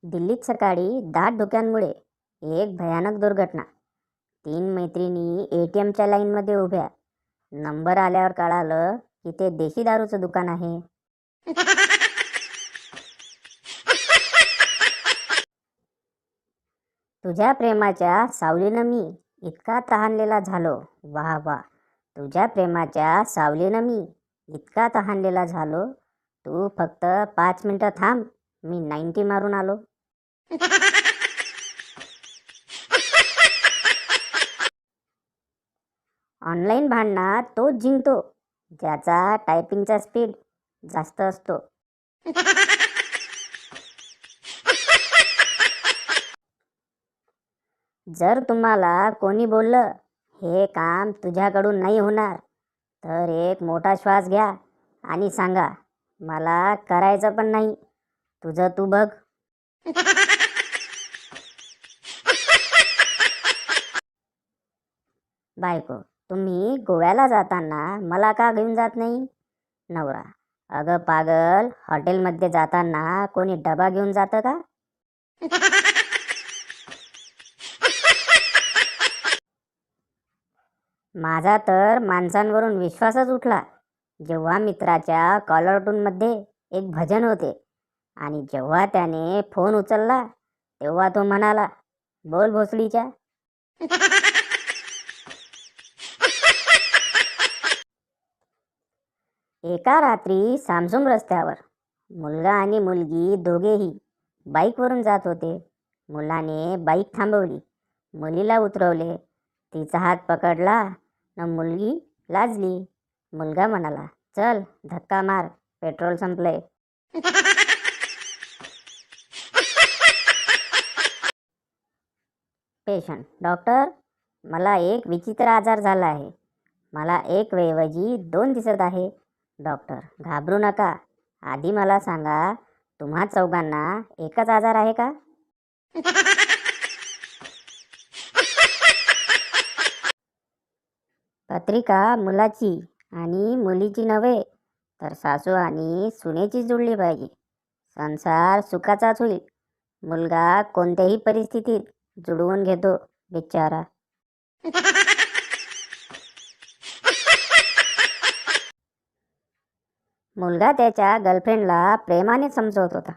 दिल्लीत सकाळी दाट धुक्यांमुळे एक भयानक दुर्घटना. 3 मैत्रिणी ATMच्या लाईनमध्ये उभ्या. नंबर आल्यावर कळालं की ते देशी दारूचं दुकान आहे. तुझ्या प्रेमाच्या सावलीनं मी इतका तहानलेला झालो. वाह वाह. तुझ्या प्रेमाच्या सावलीनं मी इतका तहानलेला झालो. तू फक्त 5 मिनिटं थांब, मी 90 मारून आलो. ऑनलाईन भांडणात तोच जिंकतो ज्याचा टायपिंगचा स्पीड जास्त असतो. जर तुम्हाला कोणी बोललं हे काम तुझ्याकडून नाही होणार, तर एक मोठा श्वास घ्या आणि सांगा, मला करायचं पण नाही, तुझं तू बघ. बायको, तुम्ही गोव्याला जाताना मला का घेऊन जात नाही? नवरा, अगं पागल, हॉटेलमध्ये जाताना कोणी डबा घेऊन जातं का? माझा तर माणसांवरून विश्वासच उठला जेव्हा मित्राच्या कॉलरटूनमध्ये एक भजन होते आणि जेव्हा त्याने फोन उचलला तेव्हा तो म्हणाला, बोल भोसडीच्या. एका रात्री सामसूम रस्त्यावर मुलगा आणि मुलगी दोघेही बाईकवरून जात होते. मुलाने बाईक थांबवली, मुलीला उतरवले, तिचा हात पकडला न मुलगी लाजली. मुलगा म्हणाला, चल धक्का मार, पेट्रोल संपले. पेशंट, डॉक्टर, मला एक विचित्र आजार झाला आहे. मला एक ऐवजी 2 दिसत आहे. डॉक्टर, घाबरू नका, आधी मला सांगा, तुम्हा चौघांना एकच आजार आहे का? पत्रिका मुलाची आणि मुलीची नव्हे, तर सासू आणि सुनेची जुळली पाहिजे. संसार सुखाचाच होईल. मुलगा कोणत्याही परिस्थितीत जुळवून घेतो बिचारा. मुलगा त्याच्या गर्लफ्रेंडला प्रेमाने समजवत होता.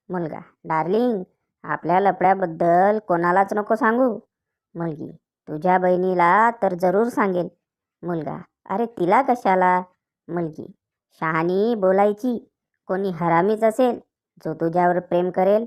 मुलगा, डार्लिंग, आपल्या लफड्याबद्दल कोणालाच नको सांगू. मुलगी, तुझ्या बहिणीला तर जरूर सांगेन. मुलगा, अरे तिला कशाला? मुलगी, शहाणी बोलायची, कोणी हरामीच असेल जो तुझ्यावर प्रेम करेल.